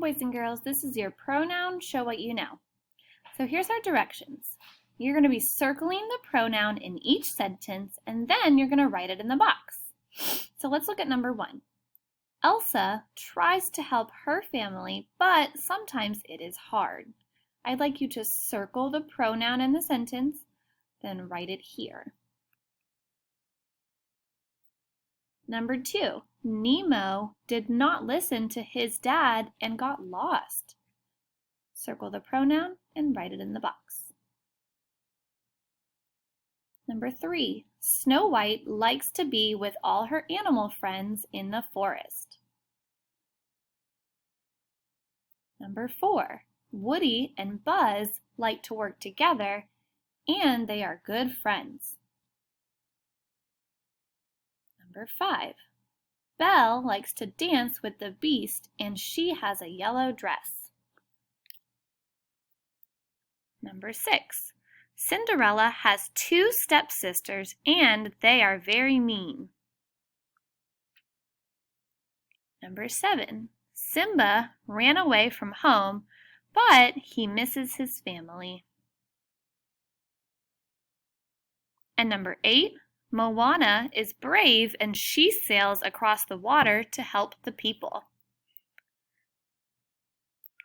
boys and girls. This is your pronoun Show What You Know. So here's our directions. You're going to be circling the pronoun in each sentence, and then you're going to write it in the box. So let's look at number 1. Elsa tries to help her family, but sometimes it is hard. I'd like you to circle the pronoun in the sentence, then write it here. Number 2, Nemo did not listen to his dad and got lost. Circle the pronoun and write it in the box. Number 3, Snow White likes to be with all her animal friends in the forest. Number 4, Woody and Buzz like to work together and they are good friends. Number 5, Belle likes to dance with the Beast and she has a yellow dress. Number 6, Cinderella has 2 stepsisters and they are very mean. Number 7, Simba ran away from home, but he misses his family. And number 8, Moana is brave and she sails across the water to help the people.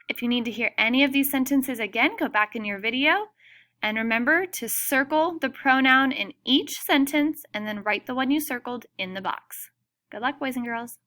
If you need to hear any of these sentences again, go back in your video and remember to circle the pronoun in each sentence and then write the one you circled in the box. Good luck, boys and girls.